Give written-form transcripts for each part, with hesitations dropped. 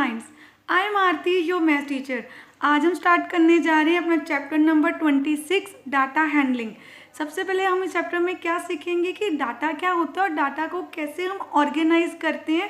Minds. I am Aarti, your math teacher. आज हम start करने जा रहे हैं अपना चैप्टर नंबर 26, डाटा हैंडलिंग। सबसे पहले हम इस चैप्टर में क्या सीखेंगे कि डाटा क्या होता है और डाटा को कैसे हम ऑर्गेनाइज करते हैं,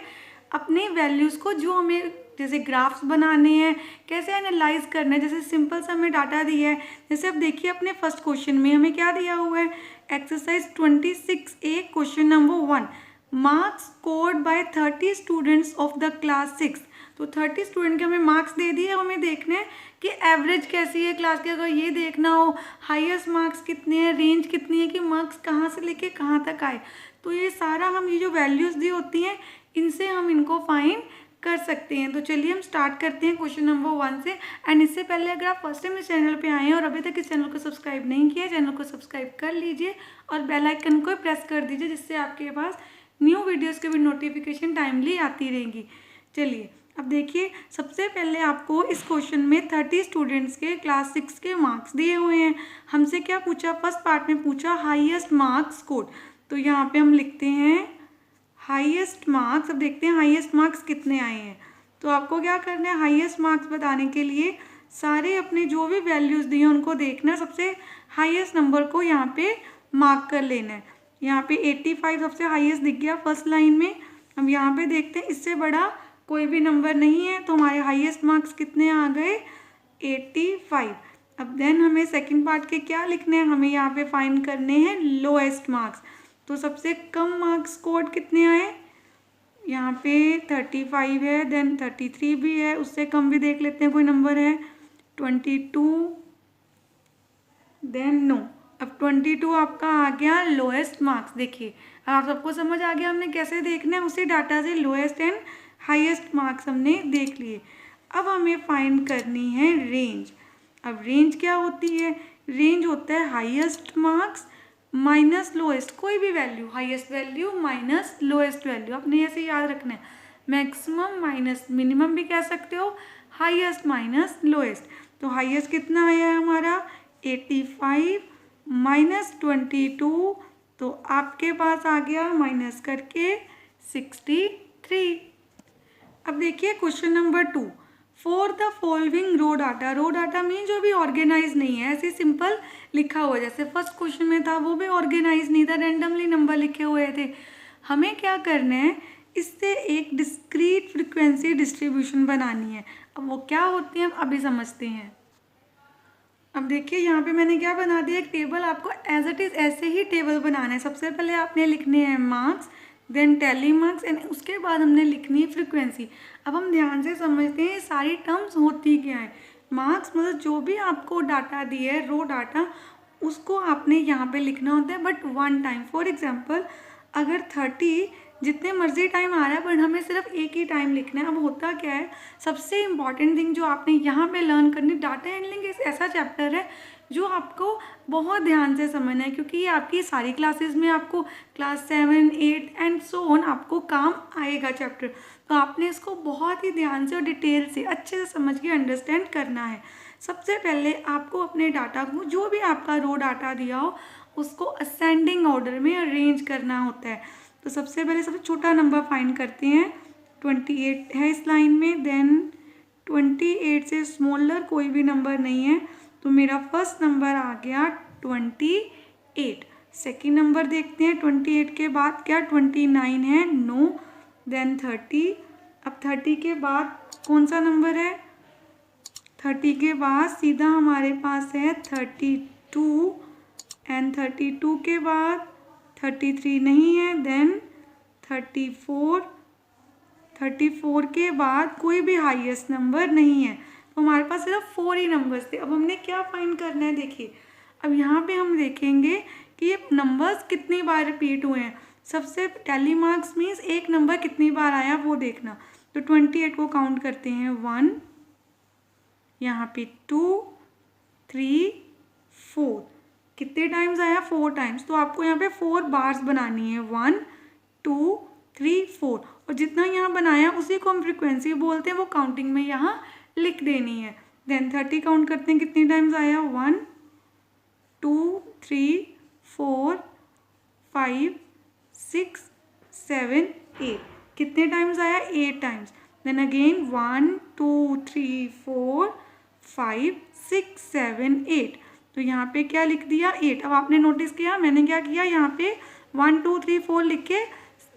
अपने वैल्यूज़ को जो हमें जैसे ग्राफ्स बनाने हैं, कैसे एनालाइज करना है। जैसे सिंपल सा हमें डाटा दिया है, जैसे अब देखिए अपने फर्स्ट क्वेश्चन में हमें क्या दिया हुआ है, exercise 26A question number 1, marks scored by 30 students of the class 6। तो 30 स्टूडेंट के हमें मार्क्स दे दिए, हमें देखना है कि एवरेज कैसी है क्लास की। अगर ये देखना हो हाईएस्ट मार्क्स कितने हैं, रेंज कितनी है कि मार्क्स कहाँ से लेके कहाँ तक आए, तो ये सारा हम ये जो वैल्यूज़ दी होती हैं इनसे हम इनको फाइंड कर सकते हैं। तो चलिए हम स्टार्ट करते हैं क्वेश्चन नंबर 1 से। एंड इससे पहले अगर आप फर्स्ट टाइम इस चैनल पे आए हैं और अभी तक इस चैनल को सब्सक्राइब नहीं किया, चैनल को सब्सक्राइब कर लीजिए और बेल आइकन को प्रेस कर दीजिए, जिससे आपके पास न्यू वीडियोस की भी नोटिफिकेशन टाइमली आती रहेंगी। चलिए अब देखिए, सबसे पहले आपको इस क्वेश्चन में 30 स्टूडेंट्स के क्लास 6 के मार्क्स दिए हुए हैं। हमसे क्या पूछा, फर्स्ट पार्ट में पूछा हाईएस्ट मार्क्स स्कोर्ड। तो यहाँ पे हम लिखते हैं हाईएस्ट मार्क्स। अब देखते हैं हाईएस्ट मार्क्स कितने आए हैं। तो आपको क्या करना है, हाईएस्ट मार्क्स बताने के लिए सारे अपने जो भी वैल्यूज़ दिए उनको देखना है, सबसे हाईएस्ट नंबर को यहाँ पे मार्क कर लेना है। यहाँ पे 85 सबसे हाईएस्ट दिख गया फर्स्ट लाइन में। अब यहाँ पे देखते हैं इससे बड़ा कोई भी नंबर नहीं है, तो हमारे हाईएस्ट मार्क्स कितने आ गए, 85। अब देन हमें सेकंड पार्ट के क्या लिखने हैं, हमें यहाँ पे फाइंड करने हैं लोएस्ट मार्क्स। तो सबसे कम मार्क्स स्कोर्ड कितने आए, यहाँ पे 35 है, देन 33 भी है, उससे कम भी देख लेते हैं कोई नंबर है 22, देन नो। अब 22 आपका आ गया लोएस्ट मार्क्स। देखिए आप सबको समझ आ गया हमने कैसे देखना है, उसी डाटा से लोएस्ट एंड हाईएस्ट मार्क्स हमने देख लिए। अब हमें फाइंड करनी है रेंज। अब रेंज क्या होती है, रेंज होता है हाईएस्ट मार्क्स माइनस लोएस्ट, कोई भी value, highest value minus lowest value. आपने ऐसे याद रखना है, मैक्सिमम माइनस मिनिमम भी कह सकते हो, हाईएस्ट माइनस लोएस्ट। तो हाईएस्ट कितना आया है हमारा 85 माइनस 22, तो आपके पास आ गया माइनस करके 63। अब देखिए question number 2, for the following raw data. Raw data mean जो भी ऑर्गेनाइज नहीं है, ऐसे सिंपल लिखा हुआ है, जैसे फर्स्ट क्वेश्चन में था वो भी ऑर्गेनाइज नहीं था, रैंडमली नंबर लिखे हुए थे। हमें क्या करना है, इससे एक डिस्क्रीट फ्रिक्वेंसी डिस्ट्रीब्यूशन बनानी है। अब वो क्या होती है हम अभी समझते हैं। अब देखिए यहाँ पे मैंने क्या बना दिया, एक टेबल। आपको एज इट इज़ ऐसे ही टेबल बनाना है। सबसे पहले आपने लिखने हैं marks, then tally marks, and उसके बाद हमने लिखनी है फ्रिक्वेंसी। अब हम ध्यान से समझते हैं ये सारी टर्म्स होती क्या है। मार्क्स मतलब जो भी आपको डाटा दिया है, रो डाटा, उसको आपने यहाँ पे लिखना होता है, but one time. For example अगर 30 जितने मर्जी टाइम आ रहा है, बट हमें सिर्फ एक ही टाइम लिखना है। अब होता क्या है, सबसे इम्पॉर्टेंट थिंग जो आपने यहाँ पे लर्न करनी, डाटा हैंडलिंग एक ऐसा चैप्टर है जो आपको बहुत ध्यान से समझना है, क्योंकि ये आपकी सारी क्लासेस में आपको क्लास 7, 8 एंड सो ऑन आपको काम आएगा चैप्टर। तो आपने इसको बहुत ही ध्यान से और डिटेल से अच्छे से समझ के अंडरस्टैंड करना है। सबसे पहले आपको अपने डाटा को, जो भी आपका रो डाटा दिया हो, उसको असेंडिंग ऑर्डर में अरेंज करना होता है। तो सबसे पहले सबसे छोटा नंबर फाइंड करते हैं, 28 है इस लाइन में, देन 28 से स्मॉलर कोई भी नंबर नहीं है, तो मेरा फर्स्ट नंबर आ गया 28। सेकेंड नंबर देखते हैं, 28 के बाद क्या 29 है, नो, देन 30। अब 30 के बाद कौन सा नंबर है, 30 के बाद सीधा हमारे पास है 32, एंड 32 के बाद 33 नहीं है, देन 34। 34 के बाद कोई भी हाईएस्ट नंबर नहीं है, तो हमारे पास सिर्फ 4 ही नंबर्स थे। अब हमने क्या फाइंड करना है, देखिए अब यहाँ पे हम देखेंगे कि ये नंबर्स कितनी बार रिपीट हुए हैं। सबसे टैली मार्क्स मीन्स एक नंबर कितनी बार आया वो देखना। तो 28 को काउंट करते हैं, 1, यहाँ पे 2, 3, 4, कितने टाइम्स आया, 4 टाइम्स। तो आपको यहाँ पे 4 बार्स बनानी है, 1, 2, 3, 4, और जितना यहाँ बनाया उसी को हम फ्रिक्वेंसी बोलते हैं, वो काउंटिंग में यहाँ लिख देनी है। देन 30 काउंट करते हैं कितने टाइम्स आया, 1, 2, 3, 4, 5, 6, 7, 8, कितने टाइम्स आया, 8 टाइम्स। Then again 1 2 3 4 5 6 7 8। तो यहाँ पे क्या लिख दिया 8। अब आपने नोटिस किया मैंने क्या किया, यहाँ पे 1 2 3 4 लिख के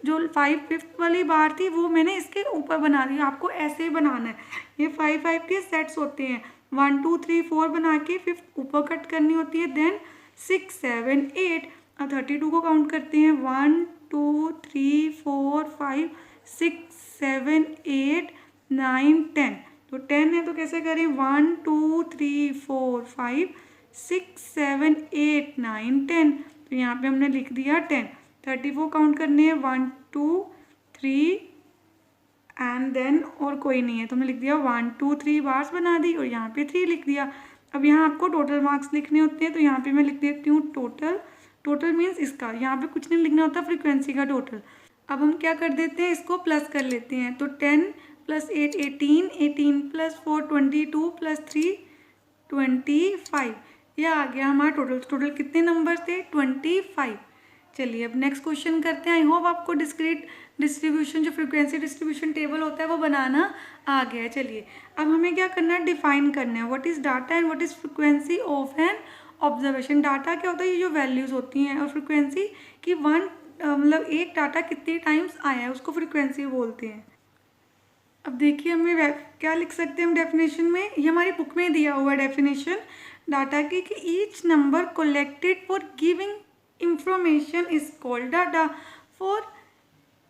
जो 5 5th वाली बार थी वो मैंने इसके ऊपर बना दी। आपको ऐसे ही बनाना है, ये 5 5 के सेट्स होते हैं, 1 2 3 4 बना के 5th ऊपर कट करनी होती है, देन 6 7 8। अब 32 को काउंट करते हैं, 1 2 3 4 5 6 7 8 9 10। तो 10 है तो कैसे करें, 1 2 3 4 5 6 7 8 9 10। तो यहाँ पे हमने लिख दिया 10। 34 काउंट करने हैं, 1 2 3 एंड देन और कोई नहीं है तो हमने लिख दिया 1 2 3 बार्स बना दी और यहाँ पे 3 लिख दिया। अब यहाँ आपको टोटल मार्क्स लिखने होते हैं तो यहाँ पे मैं लिख देती हूँ टोटल। टोटल मीन्स इसका, यहाँ पे कुछ नहीं लिखना होता, फ्रीक्वेंसी का टोटल। अब हम क्या कर देते हैं, इसको प्लस कर लेते हैं। तो 10 + 8 18, 18 + 4 22 + 3 25। यह आ गया हमारा टोटल। टोटल कितने नंबर थे, 25। चलिए अब नेक्स्ट क्वेश्चन करते हैं। आई होप आपको डिस्क्रीट डिस्ट्रीब्यूशन जो फ्रीक्वेंसी डिस्ट्रीब्यूशन टेबल होता है वो बनाना आ गया है। चलिए अब हमें क्या करना है, डिफाइन करना है what is data and what is frequency of an observation. Data क्या होता है, ये जो वैल्यूज़ होती हैं, और फ्रीक्वेंसी कि मतलब एक डाटा कितने टाइम्स आया है उसको फ्रीक्वेंसी बोलते हैं। अब देखिए हमें क्या लिख सकते हैं हम डेफिनेशन में, ये हमारी बुक में दिया हुआ है डेफिनेशन डाटा की, कि each number collected for giving information is called data. For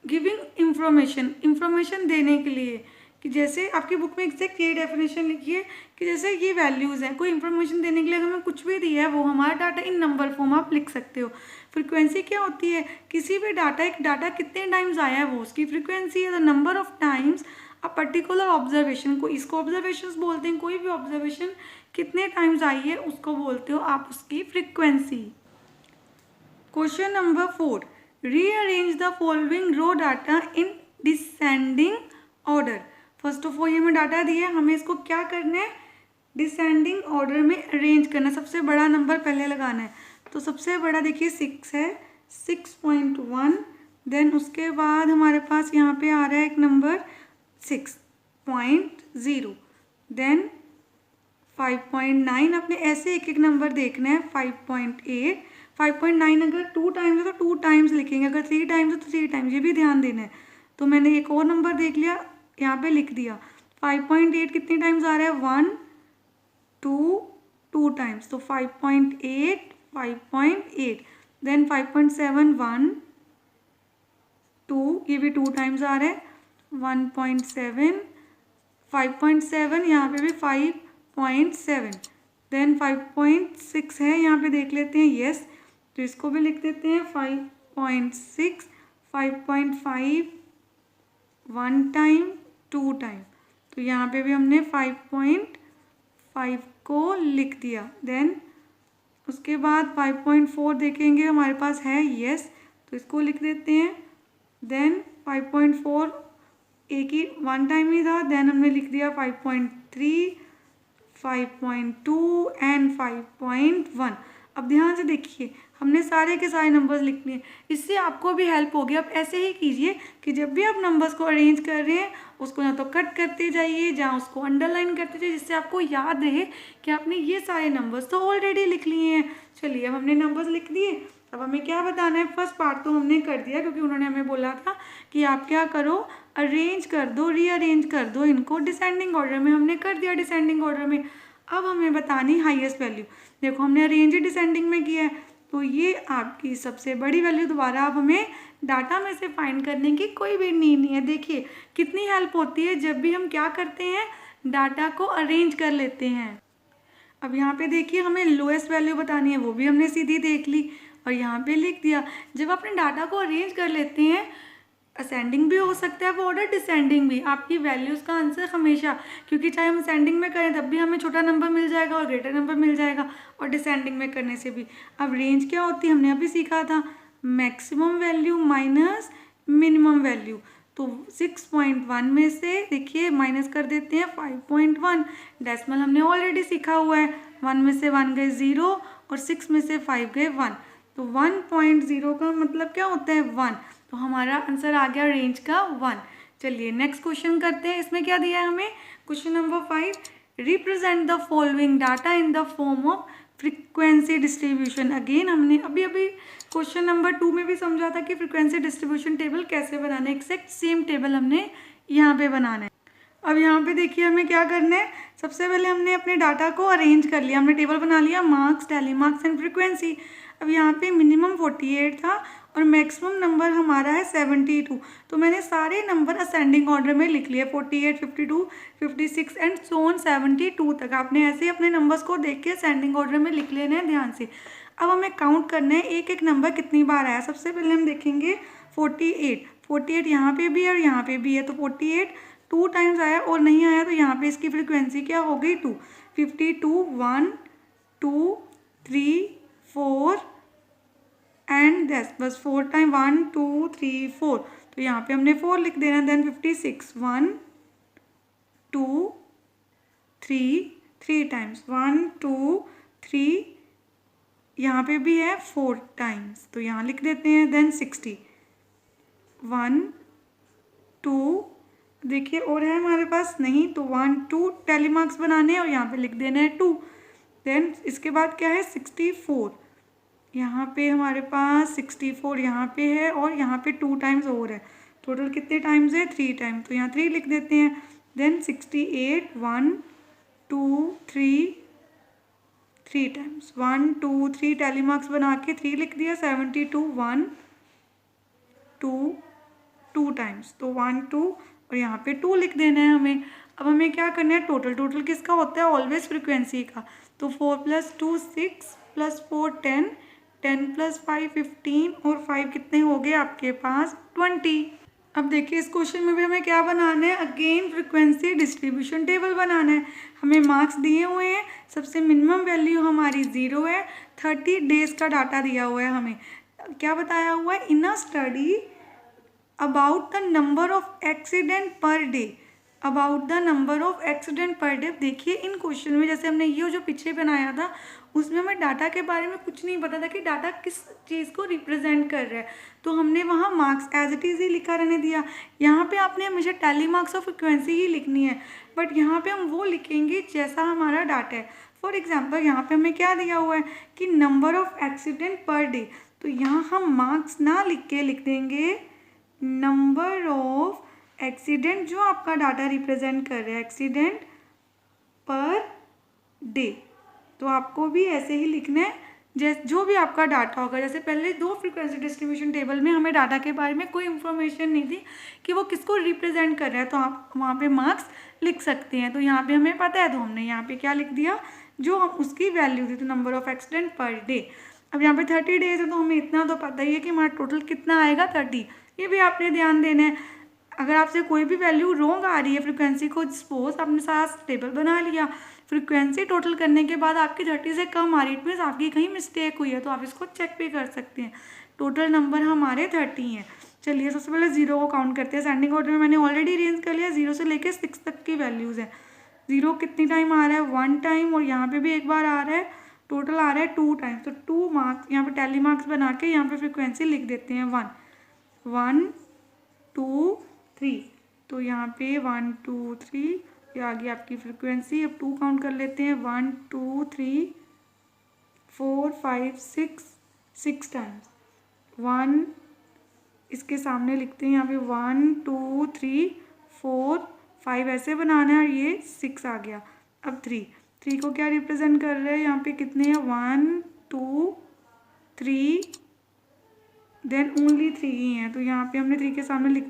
giving information देने के लिए, कि जैसे आपकी बुक में एग्जैक्ट ये डेफिनेशन लिखी है कि जैसे ये वैल्यूज़ हैं, कोई इन्फॉर्मेशन देने के लिए अगर हमें कुछ भी दिया है वो हमारा डाटा इन नंबर फॉर्म आप लिख सकते हो। फ्रीक्वेंसी क्या होती है, किसी भी डाटा, एक डाटा कितने टाइम्स आया है वो उसकी फ्रीक्वेंसी है। The number of times a particular observation, को इसको ऑब्जर्वेशंस बोलते हैं, कोई भी ऑब्जर्वेशन कितने टाइम्स आई है उसको बोलते हो आप उसकी frequency. Question number 4, rearrange the following raw data in descending order. First of all ये हमें डाटा दिया है, हमें इसको क्या करना है, डिसेंडिंग ऑर्डर में अरेंज करना। सबसे बड़ा नंबर पहले लगाना है, तो सबसे बड़ा देखिए 6 है, 6.1। देन उसके बाद हमारे पास यहाँ पे आ रहा है एक नंबर 6.0, देन 5.9। अपने ऐसे एक एक नंबर देखना है, 5.8। 5.9 अगर 2 टाइम्स है तो 2 टाइम्स लिखेंगे, अगर 3 टाइम्स है तो 3 टाइम्स, ये भी ध्यान देना है। तो मैंने एक और नंबर देख लिया, यहाँ पे लिख दिया। 5.8 कितने टाइम्स आ रहा है, 1 2 2 टाइम्स, तो 5.8 5.8। देन 5.7 1 2, ये भी 2 टाइम्स आ रहा है, 1.7 5.7, यहाँ पे भी 5.7। देन 5.6 है, यहाँ पे देख लेते हैं, यस, तो इसको भी लिख देते हैं 5.6। 5.5 1 टाइम 2 टाइम, तो यहाँ पे भी हमने 5.5 को लिख दिया। देन उसके बाद 5.4 देखेंगे हमारे पास है, यस, तो इसको लिख देते हैं। देन 5.4 एक ही 1 टाइम ही था, देन हमने लिख दिया 5.3 5.2 एंड 5.1। अब ध्यान से देखिए हमने सारे के सारे नंबर्स लिख लिए, इससे आपको भी हेल्प होगी। अब ऐसे ही कीजिए कि जब भी आप नंबर्स को अरेंज कर रहे हैं उसको या तो कट करते जाइए या उसको अंडरलाइन करते जाइए, जिससे आपको याद रहे कि आपने ये सारे नंबर्स तो ऑलरेडी लिख लिए हैं। चलिए अब हमने नंबर्स लिख दिए, अब हमें क्या बताना है, फर्स्ट पार्ट तो हमने कर दिया क्योंकि उन्होंने हमें बोला था कि आप क्या करो, अरेंज कर दो, रीअरेंज कर दो इनको डिसेंडिंग ऑर्डर में, हमने कर दिया डिसेंडिंग ऑर्डर में। अब हमें बतानी हाईएस्ट वैल्यू। देखो हमने अरेंज डिसेंडिंग में किया है, तो ये आपकी सबसे बड़ी वैल्यू। दोबारा अब हमें डाटा में से फाइंड करने की कोई भी नीड नहीं है। देखिए कितनी हेल्प होती है जब भी हम क्या करते हैं, डाटा को अरेंज कर लेते हैं। अब यहाँ पे देखिए हमें लोएस्ट वैल्यू बतानी है, वो भी हमने सीधी देख ली और यहाँ पे लिख दिया। जब अपने डाटा को अरेंज कर लेते हैं, असेंडिंग भी हो सकता है वो ऑर्डर, डिसेंडिंग भी, आपकी वैल्यूज़ का आंसर हमेशा, क्योंकि चाहे हम असेंडिंग में करें तब भी हमें छोटा नंबर मिल जाएगा और ग्रेटर नंबर मिल जाएगा, और डिसेंडिंग में करने से भी। अब रेंज क्या होती है हमने अभी सीखा था, maximum value minus minimum value. तो 6.1 में से देखिए माइनस कर देते हैं 5.1। डेसिमल हमने ऑलरेडी सीखा हुआ है, 1 में से 1 गए 0 और 6 में से 5 गए 1, तो 1.0 का मतलब क्या होता है 1। तो हमारा आंसर आ गया रेंज का 1। चलिए नेक्स्ट क्वेश्चन करते हैं। इसमें क्या दिया है हमें, question number 5, represent the following data in the form of frequency distribution. Again हमने अभी क्वेश्चन नंबर 2 में भी समझा था कि फ्रीक्वेंसी डिस्ट्रीब्यूशन टेबल कैसे बनाना है। एक्जैक्ट सेम टेबल हमने यहाँ पे बनाना है। अब यहाँ पे देखिए हमें क्या करना है, सबसे पहले हमने अपने डाटा को अरेंज कर लिया, हमने टेबल बना लिया marks, tally marks and frequency. अब यहाँ पे मिनिमम 48 था और मैक्सिमम नंबर हमारा है 72, तो मैंने सारे नंबर असेंडिंग ऑर्डर में लिख लिए, 48, 52, 56 एंड सो ऑन 72 तक। आपने ऐसे ही अपने नंबर्स को देख के असेंडिंग ऑर्डर में लिख लेना है ध्यान से। अब हमें काउंट करना है एक एक नंबर कितनी बार आया। सबसे पहले हम देखेंगे 48 यहाँ पे भी है और यहाँ पे भी है, तो 48 2 टाइम्स आया और नहीं आया तो यहाँ पे इसकी फ्रीक्वेंसी क्या हो गई 2। 52 1 2 3 4 एंड बस 4 टाइम 1 2 3 4, तो यहाँ पे हमने 4 लिख देना। देन 56 1 2 3 टाइम्स 1 2 3, यहाँ पे भी है 4 टाइम्स तो यहाँ लिख देते हैं। देन 60 1 2, देखिए और है हमारे पास नहीं, तो 1 2 टैली मार्क्स बनाने हैं और यहाँ पे लिख देना है 2। देन इसके बाद क्या है 64, यहाँ पे हमारे पास 64 यहाँ पे है और यहाँ पे 2 टाइम्स और है, टोटल कितने टाइम्स है 3 टाइम्स, तो यहाँ 3 लिख देते हैं। देन 68 1 2 3 टाइम्स 1 2 3 टैली मार्क्स बना के 3 लिख दिया। 72 1 2 टाइम्स, तो 1 2 और यहाँ पे 2 लिख देना है हमें। अब हमें क्या करना है, टोटल किसका होता है ऑलवेज फ्रीक्वेंसी का, तो 4 + 2 6 + 4 10 10 + 5 15 और 5 कितने हो गए आपके पास 20। अब देखिए इस क्वेश्चन में भी हमें क्या बनाना है, अगेन फ्रीक्वेंसी डिस्ट्रीब्यूशन टेबल बनाना है। हमें मार्क्स दिए हुए हैं, सबसे मिनिमम वैल्यू हमारी 0 है, 30 डेज का डाटा दिया हुआ है। हमें क्या बताया हुआ है, in a study about the number of accident per day, about the number of accident per day. देखिए इन क्वेश्चन में जैसे हमने ये जो पीछे बनाया था उसमें हमें डाटा के बारे में कुछ नहीं पता था कि डाटा किस चीज़ को रिप्रेजेंट कर रहा है, तो हमने वहाँ मार्क्स एज इट इज़ ही लिखा रहने दिया। यहाँ पे आपने हमेशा टैली मार्क्स और फ्रिक्वेंसी ही लिखनी है, बट यहाँ पे हम वो लिखेंगे जैसा हमारा डाटा है। फॉर एग्जाम्पल यहाँ पे हमें क्या दिया हुआ है कि number of accident per day, तो यहाँ हम मार्क्स ना लिख के लिख देंगे नंबर ऑफ एक्सीडेंट जो आपका डाटा रिप्रेजेंट कर रहा है, एक्सीडेंट पर डे। तो आपको भी ऐसे ही लिखना है जो भी आपका डाटा होगा। जैसे पहले 2 फ्रीक्वेंसी डिस्ट्रीब्यूशन टेबल में हमें डाटा के बारे में कोई इन्फॉर्मेशन नहीं थी कि वो किसको रिप्रेजेंट कर रहा है, तो आप वहाँ पे मार्क्स लिख सकते हैं। तो यहाँ पे हमें पता है तो हमने यहाँ पे क्या लिख दिया, जो हम उसकी वैल्यू थी, तो number of accident per day. अब यहाँ पे 30 डेज है तो हमें इतना तो पता ही है कि हमारा टोटल कितना आएगा 30, ये भी आपने ध्यान देना है। अगर आपसे कोई भी वैल्यू रॉन्ग आ रही है फ्रीक्वेंसी को, सपोज आपने सारा टेबल बना लिया, फ्रीक्वेंसी टोटल करने के बाद आपकी 30 से कम आ रही है, मीन्स आपकी कहीं मिस्टेक हुई है, तो आप इसको चेक भी कर सकते हैं। टोटल नंबर हमारे 30 हैं। चलिए सबसे पहले 0 को काउंट करते हैं। सेंडिंग ऑर्डर में मैंने ऑलरेडी अरेंज कर लिया, 0 से लेकर 6 तक की वैल्यूज़ हैं। 0 कितनी टाइम आ रहा है 1 टाइम, और यहाँ पे भी एक बार आ रहा है, टोटल आ रहा है 2 टाइम्स। तो 2 मार्क्स यहाँ पे टैली मार्क्स बना के यहाँ पे फ्रीक्वेंसी लिख देते हैं 1 2 3, तो यहाँ पे 1 2 3 ये आ गई आपकी फ्रीक्वेंसी। अब 2 काउंट कर लेते हैं, 1 2 3 4 5 6 टाइम्स। 1 इसके सामने लिखते हैं यहाँ पे 1 2 3 4 5 ऐसे बनाना है और ये 6 आ गया। अब 3 को क्या रिप्रेजेंट कर रहे हैं, यहाँ पे कितने हैं 1 2 3 देन ओनली 3 ही हैं, तो यहाँ पे हमने 3 के सामने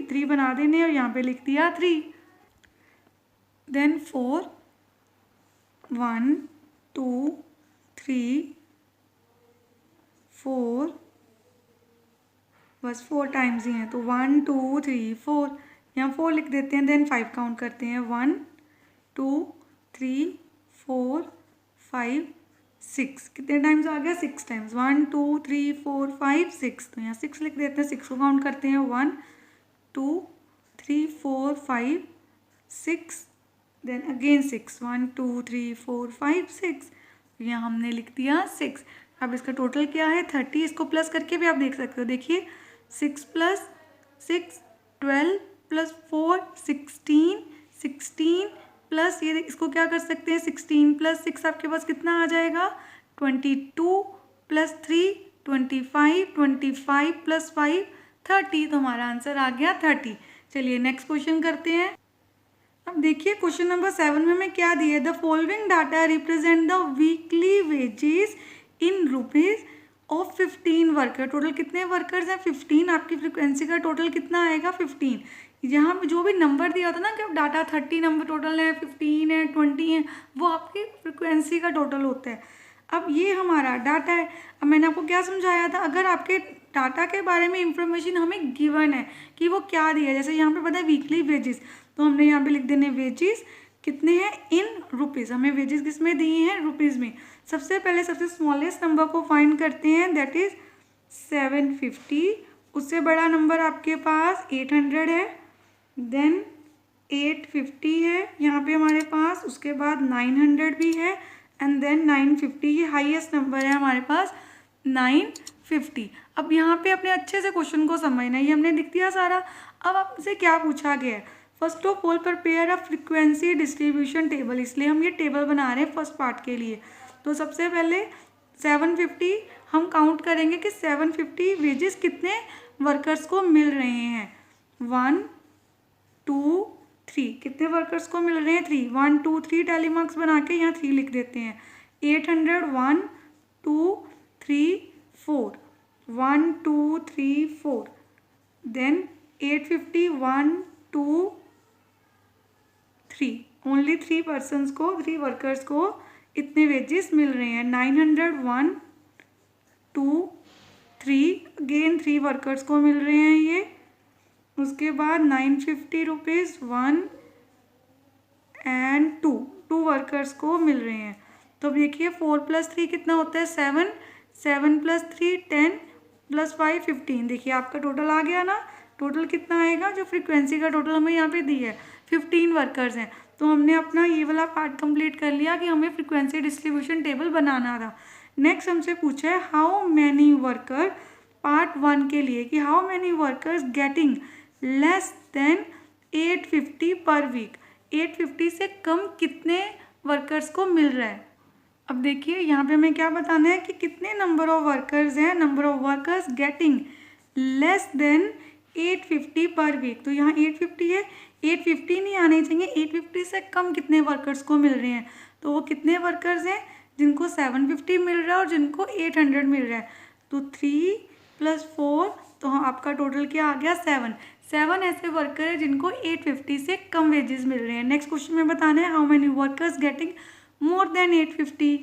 3 बना देने और यहाँ पे लिख दिया 3। देन 4 1 2 3 4 बस 4 टाइम्स ही हैं, तो 1 2 3 4 यहाँ 4 लिख देते हैं। देन 5 काउंट करते हैं, 1 2 3 4 5 6, कितने टाइम्स आ गया 6 टाइम्स। 1 2 3 4 5 6, तो यहाँ 6 लिख देते हैं। 6 को काउंट करते हैं, 1 2 3 4 5 6 देन अगेन 6 1 2 3 4 5 6, यहाँ हमने लिख दिया 6। अब इसका टोटल क्या है 30, इसको प्लस करके भी आप देख सकते हो। देखिए 6 + 6 12 प्लस 4 16, 16 प्लस ये इसको क्या कर सकते हैं 16 प्लस 6 आपके पास कितना आ जाएगा 22 प्लस 3 25, 25 प्लस 5 30। तो हमारा आंसर आ गया 30। चलिए नेक्स्ट क्वेश्चन करते हैं। अब देखिए क्वेश्चन नंबर 7 में हमें क्या दिया है, the following data represent the weekly wages in rupees of 15 worker. Total कितने वर्कर्स हैं 15। आपकी फ्रिक्वेंसी का टोटल कितना आएगा 15। यहाँ पे जो भी नंबर दिया था ना कि डाटा 30 नंबर टोटल है, 15 है, 20 है, वो आपकी फ्रिक्वेंसी का टोटल होता है। अब ये हमारा डाटा है। अब मैंने आपको क्या समझाया था, अगर आपके डाटा के बारे में इंफॉर्मेशन हमें गिवन है कि वो क्या दिया है, जैसे यहाँ पे पता है वीकली वेजेस, तो हमने यहाँ पे लिख देने वेजेस कितने हैं इन रुपीज़। हमें वेजेस किस में दिए हैं रुपीज़ में। सबसे पहले सबसे स्मॉलेस्ट नंबर को फाइंड करते हैं, दैट इज़ 750। उससे बड़ा नंबर आपके पास 800 है, देन 850 है यहाँ पे हमारे पास, उसके बाद 900 भी है, एंड देन 950। ये हाईएस्ट नंबर है हमारे पास 950। अब यहाँ पे अपने अच्छे से क्वेश्चन को समझना है, ये हमने लिख दिया सारा। अब आपसे क्या पूछा गया है, first of all prepare a frequency distribution table. इसलिए हम ये टेबल बना रहे हैं फर्स्ट पार्ट के लिए। तो सबसे पहले 750 हम काउंट करेंगे कि 750 वेजेस कितने वर्कर्स को मिल रहे हैं। 1 2 3 कितने वर्कर्स को मिल रहे हैं 3। 1 2 3 टैली मार्क्स बना के यहाँ 3 लिख देते हैं। 800 1 2 3 4 1 2 3 4, देन 850 1 2 3, ओनली 3 पर्सनस को 3 वर्कर्स को इतने वेजेस मिल रहे हैं। 900 1 2 3, अगेन 3 वर्कर्स को मिल रहे हैं ये। उसके बाद 950 रुपीज़ 1 एंड 2 वर्कर्स को मिल रहे हैं। तो अब देखिए 4 + 3 कितना होता है 7, 7 + 3 10 + 5 15। देखिए आपका टोटल आ गया ना। टोटल कितना आएगा, जो फ्रीक्वेंसी का टोटल हमें यहाँ पे दी है 15 वर्कर्स हैं। तो हमने अपना ये वाला पार्ट कंप्लीट कर लिया कि हमें फ्रीक्वेंसी डिस्ट्रीब्यूशन टेबल बनाना था। नेक्स्ट हमसे पूछा है हाउ मैनी वर्कर, पार्ट 1 के लिए, कि how many workers getting less than 850 per week. 850 से कम कितने वर्कर्स को मिल रहा है। अब देखिए यहाँ पे हमें क्या बताना है कि कितने नंबर ऑफ वर्कर्स हैं, number of workers getting less than 850 per week. तो यहाँ 850 है, 850 नहीं आने चाहिए, 850 से कम कितने वर्कर्स को मिल रहे हैं। तो वो कितने वर्कर्स हैं, जिनको 750 मिल रहा है और जिनको 800 मिल रहा है। तो 3 + 4, तो आपका टोटल क्या आ गया 7 ऐसे वर्कर है जिनको 850 से कम वेजेस मिल रहे हैं। नेक्स्ट क्वेश्चन में बताना है how many workers getting more than 850।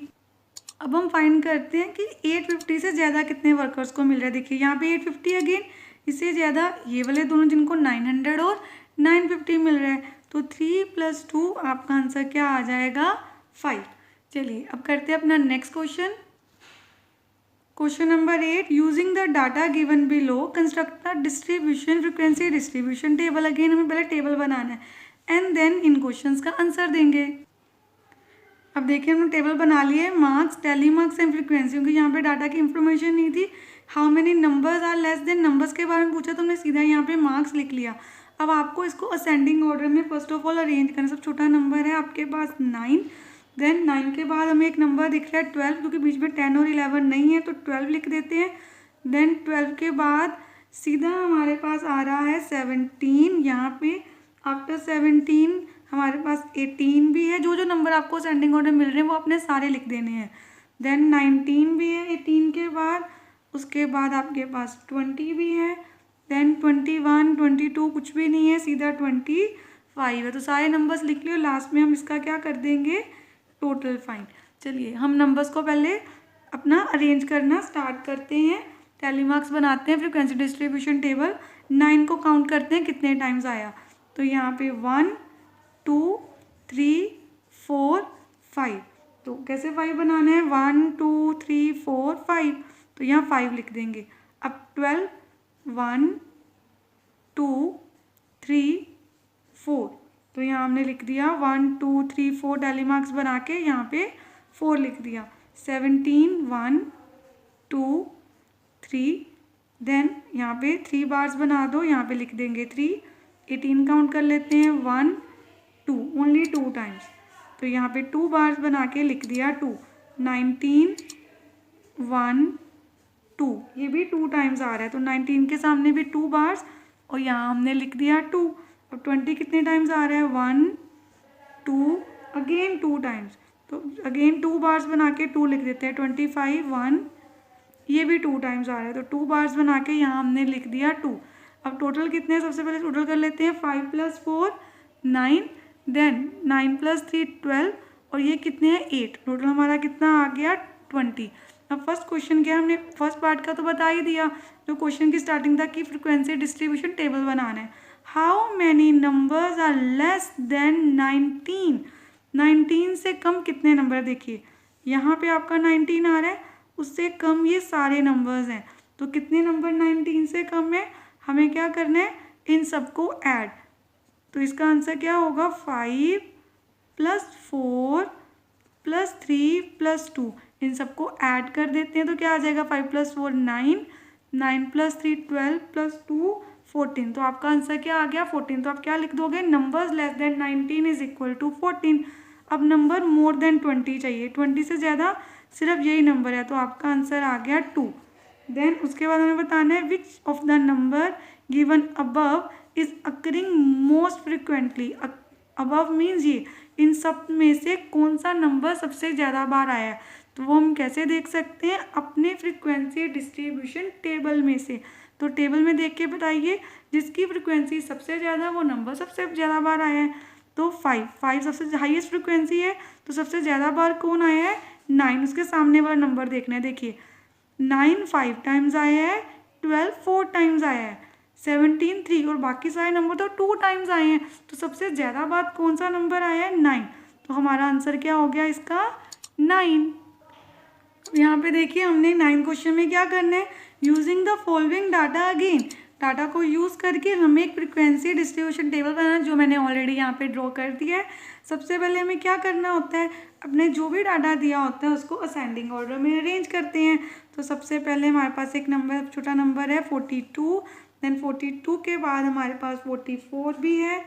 अब हम फाइंड करते हैं कि 850 से ज़्यादा कितने वर्कर्स को मिल रहा है। देखिए यहाँ पे 850 अगेन, इससे ज़्यादा ये वाले दोनों जिनको 900 और 950 मिल रहा है। तो 3 + 2 आपका आंसर क्या आ जाएगा 5। चलिए अब करते हैं अपना next question. Question number 8, using the data given below construct the distribution frequency distribution table. Again हमें पहले टेबल बनाना है एंड देन इन क्वेश्चंस का आंसर देंगे। अब देखिए हमने टेबल बना लिए, marks, tally marks and frequency, क्योंकि यहाँ पे डाटा की इंफॉर्मेशन नहीं थी। How many numbers are less than, numbers के बारे में पूछा तो हमने सीधा यहाँ पे मार्क्स लिख लिया। अब आपको इसको असेंडिंग ऑर्डर में फर्स्ट ऑफ ऑल अरेंज करना। सब छोटा नंबर है आपके पास 9, देन 9 के बाद हमें एक नंबर दिख रहा है 12, क्योंकि बीच में 10 और 11 नहीं है तो 12 लिख देते हैं। देन 12 के बाद सीधा हमारे पास आ रहा है 17, यहाँ पे आफ्टर 17 हमारे पास 18 भी है। जो जो नंबर आपको असेंडिंग ऑर्डर मिल रहे हैं वो आपने सारे लिख देने हैं। देन 19 भी है 18 के बाद, उसके बाद आपके पास 20 भी है, देन 21 22 कुछ भी नहीं है, सीधा 25 है। तो सारे नंबर्स लिख लियो, लास्ट में हम इसका क्या कर देंगे टोटल फाइंड। चलिए हम नंबर्स को पहले अपना अरेंज करना स्टार्ट करते हैं, टैली मार्क्स बनाते हैं, फ्रीक्वेंसी डिस्ट्रीब्यूशन टेबल। 9 को काउंट करते हैं कितने टाइम्स आया। तो यहाँ पे 1 2 3 4 5। तो कैसे 5 बनाना है, 1 2 3 4 5, तो यहाँ 5 लिख देंगे। अब 12 1 2 3 4, तो यहाँ हमने लिख दिया 1 2 3 4 टैली मार्क्स बना के यहाँ पे 4 लिख दिया। 17 1 2 3, देन यहाँ पे 3 बार्स बना दो, यहाँ पे लिख देंगे 3, 18 काउंट कर लेते हैं, 1 2, ओनली 2 टाइम्स, तो यहाँ पे 2 बार्स बना के लिख दिया 2, 19 1 2, ये भी 2 टाइम्स आ रहा है, तो 19 के सामने भी 2 बार्स और यहाँ हमने लिख दिया 2। अब 20 कितने टाइम्स आ रहा है, 1 2, अगेन 2 टाइम्स, तो अगेन 2 बार्स बना के 2 लिख देते हैं, 25 1, ये भी 2 टाइम्स आ रहा है, तो 2 बार्स बना के यहाँ हमने लिख दिया 2। अब टोटल कितने हैं, सबसे पहले टोटल कर लेते हैं, 5 + 4 9, देन 9 + 3 12, और ये कितने हैं 8, टोटल हमारा कितना आ गया 20। अब फर्स्ट क्वेश्चन क्या है, हमने फर्स्ट पार्ट का तो बता ही दिया, जो क्वेश्चन की स्टार्टिंग था कि फ्रिक्वेंसी डिस्ट्रीब्यूशन टेबल बनाना है। How many numbers are less than 19, 19 से कम कितने नंबर, देखिए यहाँ पे आपका 19 आ रहा है, उससे कम ये सारे नंबर्स हैं, तो कितने नंबर 19 से कम है, हमें क्या करना है, इन सबको ऐड, तो इसका आंसर क्या होगा, 5 + 4 + 3 + 2, इन सबको ऐड कर देते हैं, तो क्या आ जाएगा, 5 + 4 9, 9 + 3 12 + 2 14, तो आपका आंसर क्या आ गया 14। तो आप क्या लिख दोगे, numbers less than 19 is equal to 14। अब नंबर मोर देन 20 चाहिए, 20 से ज़्यादा सिर्फ यही नंबर है, तो आपका आंसर आ गया 2। देन उसके बाद हमें बताना है which of the number given above is occurring most frequently. Above means ये, इन सब में से कौन सा नंबर सबसे ज़्यादा बार आया है, तो वो हम कैसे देख सकते हैं, अपने फ्रिक्वेंसी डिस्ट्रीब्यूशन टेबल में से। तो टेबल में देख के बताइए, जिसकी फ्रिक्वेंसी सबसे ज़्यादा वो नंबर सबसे ज़्यादा बार आया है, तो 5 सबसे हाईएस्ट फ्रिक्वेंसी है, तो सबसे ज़्यादा बार कौन आया है, 9, उसके सामने वाला नंबर देखना है, देखिए 9 5 टाइम्स आया है, 12 4 टाइम्स आया है, 17 3, और बाकी सारे नंबर तो 2 टाइम्स आए हैं, तो सबसे ज़्यादा बार कौन सा नंबर आया है, 9, तो हमारा आंसर क्या हो गया इसका 9। यहाँ पे देखिए हमने 9 क्वेश्चन में क्या करना है, using the following data again, data को यूज़ करके हमें एक फ्रिक्वेंसी डिस्ट्रीब्यूशन टेबल बनाना, जो मैंने ऑलरेडी यहाँ पे ड्रॉ कर दिया है। सबसे पहले हमें क्या करना होता है, अपने जो भी डाटा दिया होता है उसको असेंडिंग ऑर्डर में अरेंज करते हैं। तो सबसे पहले हमारे पास एक नंबर, छोटा नंबर है 42, देन 42 के बाद हमारे पास 44 भी है,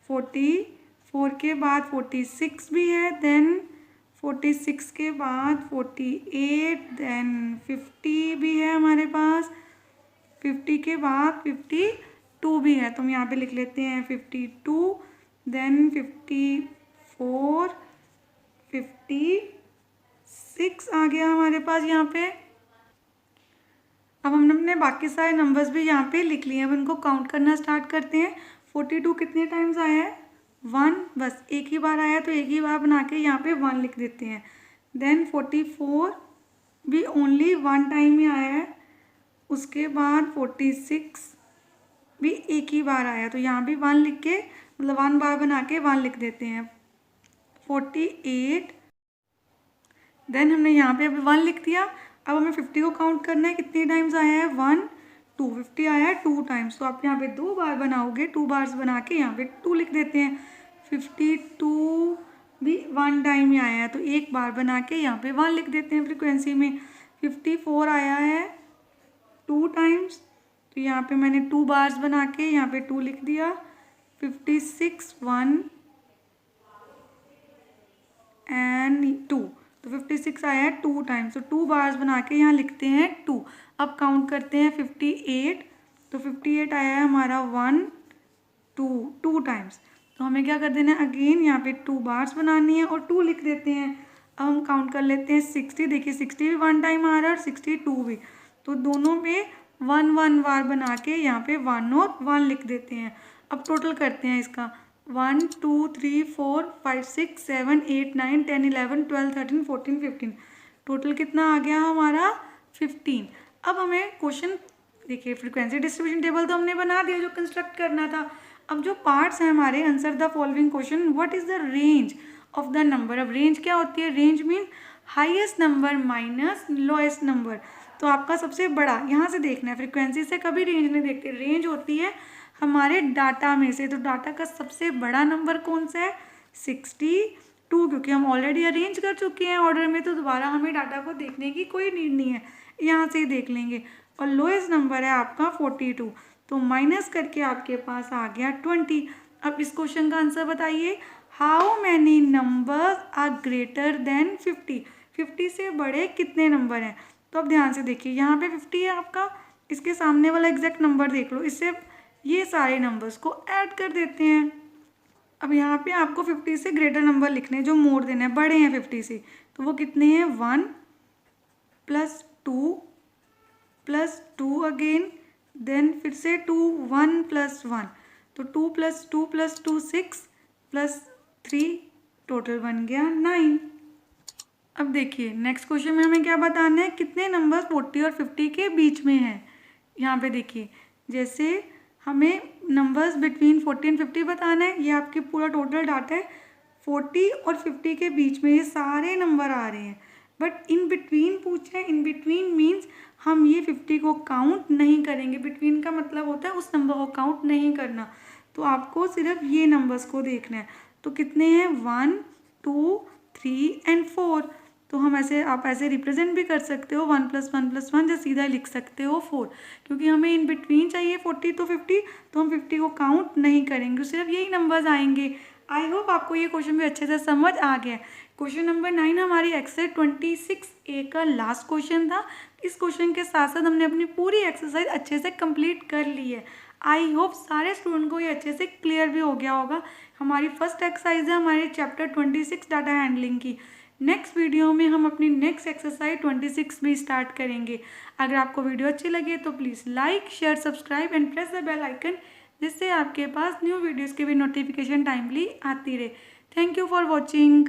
44 के बाद 46 भी है, देन 46 के बाद 48, देन 50 भी है हमारे पास, 50 के बाद 52 भी है, तो हम यहाँ पे लिख लेते हैं 52, देन 54 56 आ गया हमारे पास यहाँ पे। अब हमने अपने बाकी सारे नंबर्स भी यहाँ पे लिख लिए, अब इनको काउंट करना स्टार्ट करते हैं। 42 कितने टाइम्स आया है, 1, बस एक ही बार आया, तो एक ही बार बना के यहाँ पे 1 लिख देते हैं। देन 44 भी ओनली 1 टाइम ही आया है, उसके बाद 46 भी एक ही बार आया, तो यहाँ भी 1 लिख के, मतलब 1 बार बना के 1 लिख देते हैं। 48, देन हमने यहाँ पे अभी 1 लिख दिया। अब हमें 50 को काउंट करना है, कितने टाइम्स आया है, 1 2, 50 आया है 2 टाइम्स, तो आप यहाँ पे 2 बार बनाओगे, 2 बार्स बना के यहाँ पे 2 लिख देते हैं। 52 भी 1 टाइम ही आया है, तो एक बार बना के यहाँ पे 1 लिख देते हैं फ्रिक्वेंसी में। 54 आया है 2 टाइम्स, तो यहाँ पे मैंने 2 बार्स बना के यहाँ पे 2 लिख दिया। 56 1 एंड 2, तो 56 आया है 2 टाइम्स, तो 2 बार्स बना के यहाँ लिखते हैं 2। अब काउंट करते हैं 58, तो 58 आया है हमारा 1 2 टाइम्स, तो हमें क्या कर देना है, अगेन यहाँ पे 2 बार्स बनानी है और 2 लिख देते हैं। अब हम काउंट कर लेते हैं 60, देखिए 60 भी 1 टाइम आ रहा है और 62 भी, तो दोनों में 1 1 बार बना के यहाँ पे 1 और 1 लिख देते हैं। अब टोटल करते हैं इसका, 1 2 3 4 5 6 7 8 9 10 11 12 13 14 15, टोटल कितना आ गया हमारा 15। अब हमें क्वेश्चन देखिए, फ्रीक्वेंसी डिस्ट्रीब्यूशन टेबल तो हमने बना दिया जो कंस्ट्रक्ट करना था। अब जो पार्ट्स हैं हमारे, answer the following question, what is the range of the number. अब रेंज क्या होती है, range mean highest number minus lowest number. तो आपका सबसे बड़ा यहाँ से देखना है, फ्रीक्वेंसी से कभी रेंज नहीं देखते, रेंज होती है हमारे डाटा में से। तो डाटा का सबसे बड़ा नंबर कौन सा है, 62, क्योंकि हम ऑलरेडी अरेंज कर चुके हैं ऑर्डर में, तो दोबारा हमें डाटा को देखने की कोई नीड नहीं है, यहाँ से ही देख लेंगे। और लोएस्ट नंबर है आपका 42, तो माइनस करके आपके पास आ गया 20। अब इस क्वेश्चन का आंसर बताइए, how many numbers are greater than 50, 50 से बड़े कितने नंबर हैं। तो अब ध्यान से देखिए, यहाँ पे 50 है आपका, इसके सामने वाला एग्जैक्ट नंबर देख लो, इससे ये सारे नंबर्स को ऐड कर देते हैं। अब यहाँ पे आपको 50 से ग्रेटर नंबर लिखने हैं, जो मोर देना है, बड़े हैं 50 से, तो वो कितने हैं, 1 प्लस 2 अगेन, देन फिर से 2, 1 + 1, तो 2 + 2 + 2 6 + 3, टोटल बन गया 9। अब देखिए नेक्स्ट क्वेश्चन में हमें क्या बताना है, कितने नंबर 40 और 50 के बीच में हैं। यहाँ पे देखिए, जैसे हमें नंबर्स बिटवीन 40 एंड 50 बताना है, ये आपके पूरा टोटल डाटा है, 40 और 50 के बीच में ये सारे नंबर आ रहे हैं, बट इन बिटवीन पूछ रहे हैं। इन बिटवीन मीन्स हम ये 50 को काउंट नहीं करेंगे, बिटवीन का मतलब होता है उस नंबर को काउंट नहीं करना, तो आपको सिर्फ ये नंबर्स को देखना है। तो कितने हैं, 1, 2, 3 एंड 4, तो हम ऐसे, आप ऐसे रिप्रेजेंट भी कर सकते हो, 1 + 1 + 1, या सीधा लिख सकते हो 4, क्योंकि हमें इन बिटवीन चाहिए 40 तो 50, तो हम 50 को काउंट नहीं करेंगे, सिर्फ यही नंबर्स आएंगे। आई होप आपको ये क्वेश्चन भी अच्छे से समझ आ गया। क्वेश्चन नंबर 9 हमारी एक्सरसाइज 26A का लास्ट क्वेश्चन था। इस क्वेश्चन के साथ साथ हमने अपनी पूरी एक्सरसाइज अच्छे से कंप्लीट कर ली है। आई होप सारे स्टूडेंट को ये अच्छे से क्लियर भी हो गया होगा। हमारी फर्स्ट एक्सरसाइज है हमारे चैप्टर 26 डाटा हैंडलिंग की। नेक्स्ट वीडियो में हम अपनी नेक्स्ट एक्सरसाइज 26 भी स्टार्ट करेंगे। अगर आपको वीडियो अच्छी लगे तो please like, share, subscribe and press the bell icon, जिससे आपके पास न्यू वीडियोज़ की भी नोटिफिकेशन टाइमली आती रहे। Thank you for watching.